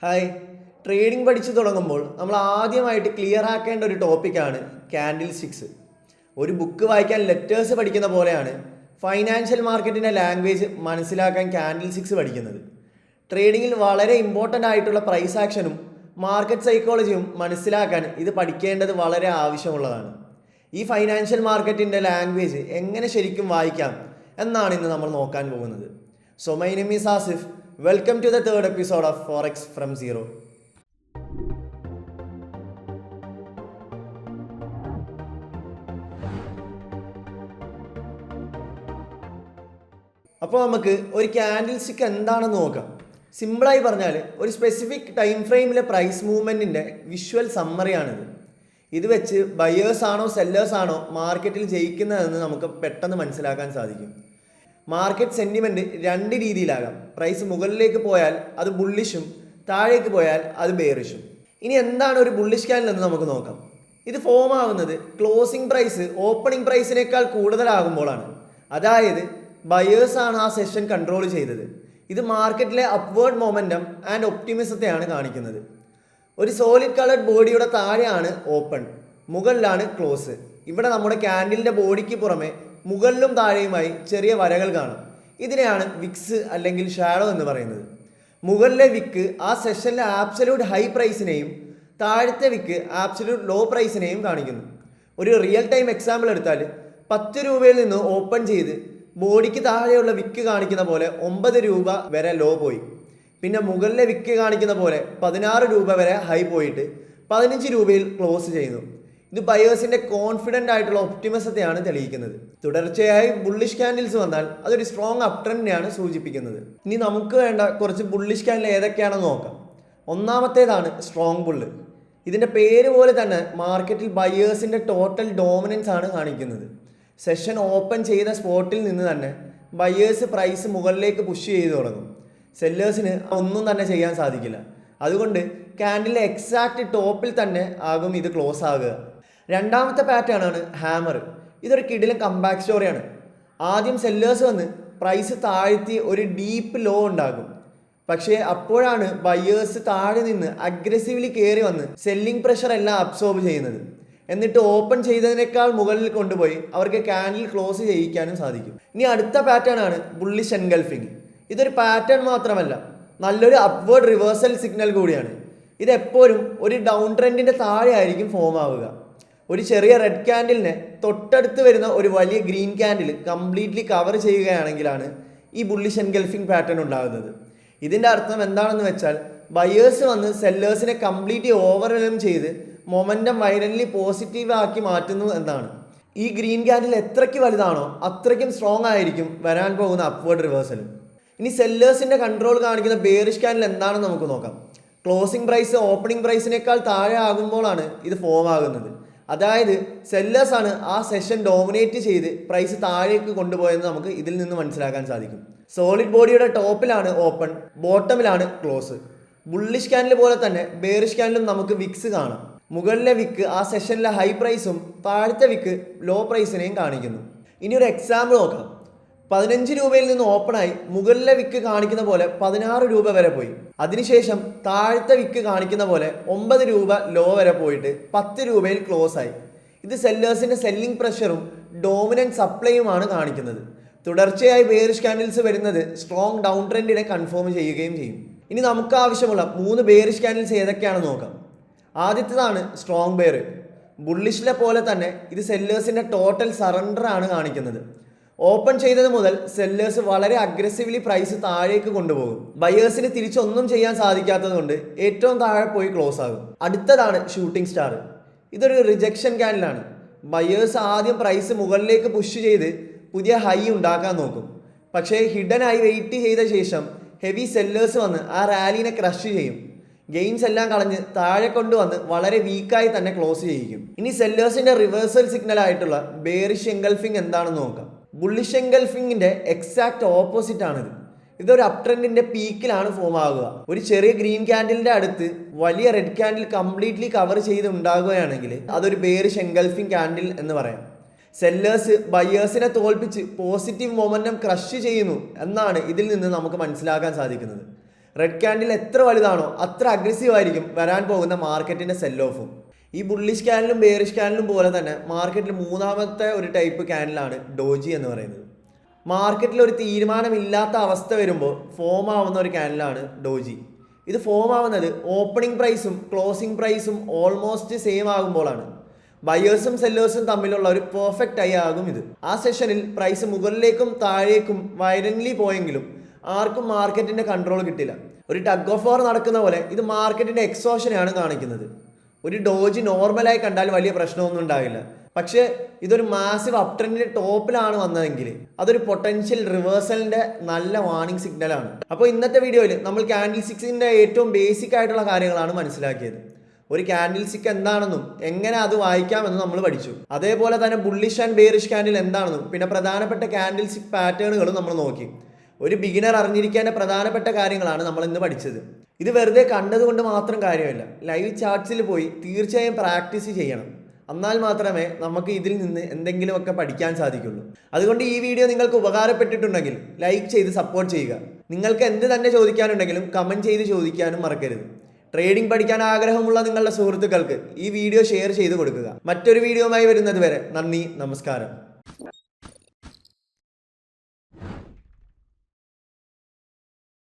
Hi. Trading പഠിച്ചു തുടങ്ങുമ്പോൾ നമ്മൾ ആദ്യമായിട്ട് ക്ലിയർ ആക്കേണ്ട ഒരു ടോപ്പിക്കാണ് ക്യാൻഡിൽ സ്റ്റിക്സ്. ഒരു ബുക്ക് വായിക്കാൻ ലെറ്റേഴ്സ് പഠിക്കുന്ന പോലെയാണ് ഫൈനാൻഷ്യൽ മാർക്കറ്റിൻ്റെ ലാംഗ്വേജ് മനസ്സിലാക്കാൻ ക്യാൻഡിൽ സ്റ്റിക്സ് പഠിക്കുന്നത്. ട്രേഡിങ്ങിൽ വളരെ ഇമ്പോർട്ടൻ്റ് ആയിട്ടുള്ള പ്രൈസ് ആക്ഷനും മാർക്കറ്റ് സൈക്കോളജിയും മനസ്സിലാക്കാൻ ഇത് പഠിക്കേണ്ടത് വളരെ ആവശ്യമുള്ളതാണ്. ഈ ഫൈനാൻഷ്യൽ മാർക്കറ്റിൻ്റെ ലാംഗ്വേജ് എങ്ങനെ ശരിക്കും വായിക്കാം എന്നാണ് ഇന്ന് നമ്മൾ നോക്കാൻ പോകുന്നത്. So my name is Asif. Welcome to the third episode of forex from zero. അപ്പോൾ നമുക്ക് ഒരു ക്യാൻഡിൽ സ്റ്റിക്ക് എന്താണെന്ന് നോക്കാം. സിമ്പിളായി പറഞ്ഞാൽ ഒരു സ്പെസിഫിക് ടൈം ഫ്രെയിമിലെ പ്രൈസ് മൂവ്മെൻറ്റിൻ്റെ വിഷ്വൽ സമ്മറിയാണിത്. ഇത് വെച്ച് ബയേഴ്സ് ആണോ സെല്ലേഴ്സ് ആണോ മാർക്കറ്റിൽ ജയിക്കുന്നതെന്ന് നമുക്ക് പെട്ടെന്ന് മനസ്സിലാക്കാൻ സാധിക്കും. മാർക്കറ്റ് സെൻറ്റിമെൻറ്റ് രണ്ട് രീതിയിലാകാം. പ്രൈസ് മുകളിലേക്ക് പോയാൽ അത് ബുള്ളിഷും താഴേക്ക് പോയാൽ അത് ബെയറിഷും. ഇനി എന്താണ് ഒരു ബുള്ളിഷ് ക്യാൻഡിൽ എന്ന് നമുക്ക് നോക്കാം. ഇത് ഫോം ആകുന്നത് ക്ലോസിംഗ് പ്രൈസ് ഓപ്പണിംഗ് പ്രൈസിനേക്കാൾ കൂടുതലാകുമ്പോഴാണ്. അതായത് ബയേഴ്സാണ് ആ സെഷൻ കൺട്രോൾ ചെയ്തത്. ഇത് മാർക്കറ്റിലെ അപ്വേർഡ് മൊമെൻറ്റം ആൻഡ് ഒപ്റ്റിമിസത്തെയാണ് കാണിക്കുന്നത്. ഒരു സോളിഡ് കളർഡ് ബോഡിയുടെ താഴെയാണ് ഓപ്പൺ, മുകളിലാണ് ക്ലോസ്. ഇവിടെ നമ്മുടെ ക്യാൻഡിലിൻ്റെ ബോഡിക്ക് പുറമെ മുകളിലും താഴെയുമായി ചെറിയ വരകൾ കാണാം. ഇതിനെയാണ് വിക്സ് അല്ലെങ്കിൽ ഷാഡോ എന്ന് പറയുന്നത്. മുകളിലെ വിക്ക് ആ സെഷനിലെ ആബ്സല്യൂട്ട് ഹൈ പ്രൈസിനെയും താഴത്തെ വിക്ക് ആബ്സല്യൂട്ട് ലോ പ്രൈസിനെയും കാണിക്കുന്നു. ഒരു റിയൽ ടൈം എക്സാമ്പിൾ എടുത്താൽ 10 രൂപയിൽ നിന്ന് ഓപ്പൺ ചെയ്ത് ബോഡിക്ക് താഴെയുള്ള വിക്ക് കാണിക്കുന്ന പോലെ 9 രൂപ വരെ ലോ പോയി. പിന്നെ മുകളിലെ വിക്ക് കാണിക്കുന്ന പോലെ 16 രൂപ വരെ ഹൈ പോയിട്ട് 15 രൂപയിൽ ക്ലോസ് ചെയ്യുന്നു. ഇത് ബയേഴ്സിൻ്റെ കോൺഫിഡൻ്റ് ആയിട്ടുള്ള ഒപ്റ്റിമിസത്തെയാണ് തെളിയിക്കുന്നത്. തുടർച്ചയായി ബുള്ളിഷ് ക്യാൻഡിൽസ് വന്നാൽ അതൊരു സ്ട്രോങ് അപ് ട്രെൻഡിനെയാണ് സൂചിപ്പിക്കുന്നത്. ഇനി നമുക്ക് വേണ്ട കുറച്ച് ബുള്ളിഷ് ക്യാൻഡിൽ ഏതൊക്കെയാണെന്ന് നോക്കാം. ഒന്നാമത്തേതാണ് സ്ട്രോങ് ബുള്ള്. ഇതിൻ്റെ പേര് പോലെ തന്നെ മാർക്കറ്റിൽ ബയേഴ്സിൻ്റെ ടോട്ടൽ ഡോമിനൻസ് ആണ് കാണിക്കുന്നത്. സെഷൻ ഓപ്പൺ ചെയ്ത സ്പോട്ടിൽ നിന്ന് തന്നെ ബയേഴ്സ് പ്രൈസ് മുകളിലേക്ക് പുഷ് ചെയ്ത് തുടങ്ങും. സെല്ലേഴ്സിന് ഒന്നും തന്നെ ചെയ്യാൻ സാധിക്കില്ല. അതുകൊണ്ട് ക്യാൻഡിലെ എക്സാക്റ്റ് ടോപ്പിൽ തന്നെ ആകും ഇത് ക്ലോസ് ആകുക. രണ്ടാമത്തെ പാറ്റേൺ ആണ് ഹാമർ. ഇതൊരു കിടിലൻ കംബാക്ക് സ്റ്റോറിയാണ്. ആദ്യം സെല്ലേഴ്സ് വന്ന് പ്രൈസ് താഴ്ത്തി ഒരു ഡീപ്പ് ലോ ഉണ്ടാകും. പക്ഷേ അപ്പോഴാണ് ബയേഴ്സ് താഴെ നിന്ന് അഗ്രസീവ്ലി കയറി വന്ന് സെല്ലിംഗ് പ്രഷർ എല്ലാം അബ്സോർബ് ചെയ്യുന്നത്. എന്നിട്ട് ഓപ്പൺ ചെയ്തതിനേക്കാൾ മുകളിൽ കൊണ്ടുപോയി അവർക്ക് ക്യാൻഡിൽ ക്ലോസ് ചെയ്യിക്കാനും സാധിക്കും. ഇനി അടുത്ത പാറ്റേൺ ആണ് ബുള്ളിഷ് എൻഗൾഫിംഗ്. ഇതൊരു പാറ്റേൺ മാത്രമല്ല, നല്ലൊരു അപ്വേർഡ് റിവേഴ്സൽ സിഗ്നൽ കൂടിയാണ്. ഇതെപ്പോഴും ഒരു ഡൗൺ ട്രെൻഡിൻ്റെ താഴെ ആയിരിക്കും ഫോം ആവുക. ഒരു ചെറിയ റെഡ് ക്യാൻഡിലിനെ തൊട്ടടുത്ത് വരുന്ന ഒരു വലിയ ഗ്രീൻ ക്യാൻഡിൽ കംപ്ലീറ്റ്ലി കവർ ചെയ്യുകയാണെങ്കിലാണ് ഈ ബുള്ളിഷ് എൻഗൾഫിംഗ് പാറ്റേൺ ഉണ്ടാകുന്നത്. ഇതിൻ്റെ അർത്ഥം എന്താണെന്ന് വെച്ചാൽ ബയേഴ്സ് വന്ന് സെല്ലേഴ്സിനെ കംപ്ലീറ്റ്ലി ഓവർവെൽം ചെയ്ത് മൊമെൻറ്റം വൈലൻ്റ്ലി പോസിറ്റീവ് ആക്കി മാറ്റുന്നു എന്നാണ്. ഈ ഗ്രീൻ ക്യാൻഡിൽ എത്രയ്ക്ക് വലുതാണോ അത്രയ്ക്കും സ്ട്രോങ് ആയിരിക്കും വരാൻ പോകുന്ന അപ്വേർഡ് റിവേഴ്സലും. ഇനി സെല്ലേഴ്സിൻ്റെ കൺട്രോൾ കാണിക്കുന്ന ബെയറിഷ് ക്യാൻഡിൽ എന്താണെന്ന് നമുക്ക് നോക്കാം. ക്ലോസിംഗ് പ്രൈസ് ഓപ്പണിംഗ് പ്രൈസിനേക്കാൾ താഴെ ആകുമ്പോഴാണ് ഇത് ഫോം ആകുന്നത്. അതായത് സെല്ലേഴ്സാണ് ആ സെഷൻ ഡോമിനേറ്റ് ചെയ്ത് പ്രൈസ് താഴേക്ക് കൊണ്ടുപോയെന്ന് നമുക്ക് ഇതിൽ നിന്ന് മനസ്സിലാക്കാൻ സാധിക്കും. സോളിഡ് ബോഡിയുടെ ടോപ്പിലാണ് ഓപ്പൺ, ബോട്ടമിലാണ് ക്ലോസ്. ബുള്ളിഷ് ക്യാൻഡിൽ പോലെ തന്നെ ബെയറിഷ് ക്യാൻഡിലും നമുക്ക് വിക്സ് കാണാം. മുകളിലെ വിക്ക് ആ സെഷനിലെ ഹൈ പ്രൈസും താഴത്തെ വിക്ക് ലോ പ്രൈസിനെയും കാണിക്കുന്നു. ഇനി ഒരു എക്സാമ്പിൾ നോക്കാം. 15 രൂപയിൽ നിന്ന് ഓപ്പണായി മുകളിലെ വിക്ക് കാണിക്കുന്ന പോലെ 16 രൂപ വരെ പോയി. അതിനുശേഷം താഴത്തെ വിക്ക് കാണിക്കുന്ന പോലെ 9 രൂപ ലോ വരെ പോയിട്ട് 10 രൂപയിൽ ക്ലോസ് ആയി. ഇത് സെല്ലേഴ്സിൻ്റെ സെല്ലിംഗ് പ്രഷറും ഡോമിനൻറ്റ് സപ്ലൈയുമാണ് കാണിക്കുന്നത്. തുടർച്ചയായി ബെയറിഷ് ക്യാൻഡിൽസ് വരുന്നത് സ്ട്രോങ് ഡൗൺ ട്രെൻഡിനെ കൺഫേം ചെയ്യുകയും ചെയ്യും. ഇനി നമുക്ക് ആവശ്യമുള്ള 3 ബെയറിഷ് ക്യാൻഡിൽസ് ഏതൊക്കെയാണെന്ന് നോക്കാം. ആദ്യത്തേതാണ് സ്ട്രോങ് ബെയർ. ബുള്ളിഷിലെ പോലെ തന്നെ ഇത് സെല്ലേഴ്സിൻ്റെ ടോട്ടൽ സറണ്ടർ ആണ് കാണിക്കുന്നത്. ഓപ്പൺ ചെയ്തത് മുതൽ സെല്ലേഴ്സ് വളരെ അഗ്രസീവ്ലി പ്രൈസ് താഴേക്ക് കൊണ്ടുപോകും. ബയേഴ്സിന് തിരിച്ചൊന്നും ചെയ്യാൻ സാധിക്കാത്തത് കൊണ്ട് ഏറ്റവും താഴെ പോയി ക്ലോസ് ആകും. അടുത്തതാണ് ഷൂട്ടിംഗ് സ്റ്റാർ. ഇതൊരു റിജക്ഷൻ ക്യാൻഡിലാണ്. ബയേഴ്സ് ആദ്യം പ്രൈസ് മുകളിലേക്ക് പുഷ് ചെയ്ത് പുതിയ ഹൈ ഉണ്ടാക്കാൻ നോക്കും. പക്ഷേ ഹിഡനായി വെയിറ്റ് ചെയ്ത ശേഷം ഹെവി സെല്ലേഴ്സ് വന്ന് ആ റാലിനെ ക്രഷ് ചെയ്യും. ഗെയിൻസ് എല്ലാം കളഞ്ഞ് താഴെ കൊണ്ടുവന്ന് വളരെ വീക്കായി തന്നെ ക്ലോസ് ചെയ്യിക്കും. ഇനി സെല്ലേഴ്സിൻ്റെ റിവേഴ്സൽ സിഗ്നൽ ആയിട്ടുള്ള ബെയറിഷ് എൻഗൾഫിംഗ് എന്താണെന്ന് നോക്കാം. ബുള്ളിഷ് എൻഗൾഫിങ്ങിൻ്റെ എക്സാക്ട് ഓപ്പോസിറ്റ് ആണിത്. ഇതൊരു അപ് ട്രെൻഡിൻ്റെ പീക്കിലാണ് ഫോം ആകുക. ഒരു ചെറിയ ഗ്രീൻ ക്യാൻഡിലിൻ്റെ അടുത്ത് വലിയ റെഡ് ക്യാൻഡിൽ കംപ്ലീറ്റ്ലി കവർ ചെയ്ത് ഉണ്ടാകുകയാണെങ്കിൽ അതൊരു ബെയറിഷ് എൻഗൾഫിംഗ് ക്യാൻഡിൽ എന്ന് പറയാം. സെല്ലേഴ്സ് ബയേഴ്സിനെ തോൽപ്പിച്ച് പോസിറ്റീവ് മൊമെൻറ്റം ക്രഷ് ചെയ്യുന്നു എന്നാണ് ഇതിൽ നിന്ന് നമുക്ക് മനസ്സിലാക്കാൻ സാധിക്കുന്നത്. റെഡ് ക്യാൻഡിൽ എത്ര വലുതാണോ അത്ര അഗ്രസീവ് ആയിരിക്കും വരാൻ പോകുന്ന മാർക്കറ്റിൻ്റെ സെൽ ഓഫും. ഈ ബുള്ളിഷ് ക്യാൻഡിലും ബെയറിഷ് ക്യാൻഡിലും പോലെ തന്നെ മാർക്കറ്റിൽ മൂന്നാമത്തെ ഒരു ടൈപ്പ് ക്യാൻഡിലാണ് ഡോജി എന്ന് പറയുന്നത്. മാർക്കറ്റിൽ ഒരു തീരുമാനമില്ലാത്ത അവസ്ഥ വരുമ്പോൾ ഫോം ആവുന്ന ഒരു ക്യാൻഡിലാണ് ഡോജി. ഇത് ഫോം ആവുന്നത് ഓപ്പണിംഗ് പ്രൈസും ക്ലോസിംഗ് പ്രൈസും ഓൾമോസ്റ്റ് സെയിം ആകുമ്പോഴാണ്. ബയേഴ്സും സെല്ലേഴ്സും തമ്മിലുള്ള ഒരു പെർഫെക്റ്റ് ഐ ആകും ഇത്. ആ സെഷനിൽ പ്രൈസ് മുകളിലേക്കും താഴേക്കും വയലൻ്റ്ലി പോയെങ്കിലും ആർക്കും മാർക്കറ്റിൻ്റെ കൺട്രോൾ കിട്ടില്ല. ഒരു ടഗ് ഓഫ് വാർ നടക്കുന്ന പോലെ ഇത് മാർക്കറ്റിൻ്റെ എക്സോഷനെയാണ് കാണിക്കുന്നത്. ഒരു ഡോജി നോർമലായി കണ്ടാൽ വലിയ പ്രശ്നമൊന്നും ഉണ്ടാവില്ല. പക്ഷേ ഇതൊരു മാസീവ് അപ് ട്രെൻഡിൻ്റെ ടോപ്പിലാണ് വന്നതെങ്കിൽ അതൊരു പൊട്ടൻഷ്യൽ റിവേഴ്സലിൻ്റെ നല്ല വാർണിംഗ് സിഗ്നലാണ്. അപ്പോൾ ഇന്നത്തെ വീഡിയോയിൽ നമ്മൾ ക്യാൻഡിൽ സ്റ്റിക്സിൻ്റെ ഏറ്റവും ബേസിക് ആയിട്ടുള്ള കാര്യങ്ങളാണ് മനസ്സിലാക്കിയത്. ഒരു ക്യാൻഡിൽ സ്റ്റിക്ക് എന്താണെന്നും എങ്ങനെ അത് വായിക്കാമെന്നും നമ്മൾ പഠിച്ചു. അതേപോലെ തന്നെ ബുള്ളിഷ് ആൻഡ് ബെയറിഷ് ക്യാൻഡിൽ എന്താണെന്നും പിന്നെ പ്രധാനപ്പെട്ട ക്യാൻഡിൽ സ്റ്റിക്ക് പാറ്റേണുകളും നമ്മൾ നോക്കി. ഒരു ബിഗിനർ അറിഞ്ഞിരിക്കേണ്ട പ്രധാനപ്പെട്ട കാര്യങ്ങളാണ് നമ്മൾ ഇന്ന് പഠിച്ചത്. ഇത് വെറുതെ കണ്ടതുകൊണ്ട് മാത്രം കാര്യമില്ല. ലൈവ് ചാർട്ട്സിൽ പോയി തീർച്ചയായും പ്രാക്ടീസ് ചെയ്യണം. എന്നാൽ മാത്രമേ നമുക്ക് ഇതിൽ നിന്ന് എന്തെങ്കിലുമൊക്കെ പഠിക്കാൻ സാധിക്കുള്ളൂ. അതുകൊണ്ട് ഈ വീഡിയോ നിങ്ങൾക്ക് ഉപകാരപ്പെട്ടിട്ടുണ്ടെങ്കിൽ ലൈക്ക് ചെയ്ത് സപ്പോർട്ട് ചെയ്യുക. നിങ്ങൾക്ക് എന്ത് തന്നെ ചോദിക്കാനുണ്ടെങ്കിലും കമൻറ്റ് ചെയ്ത് ചോദിക്കാനും മറക്കരുത്. ട്രേഡിംഗ് പഠിക്കാൻ ആഗ്രഹമുള്ള നിങ്ങളുടെ സുഹൃത്തുക്കൾക്ക് ഈ വീഡിയോ ഷെയർ ചെയ്ത് കൊടുക്കുക. മറ്റൊരു വീഡിയോയുമായി വരുന്നത് വരെ നന്ദി, നമസ്കാരം.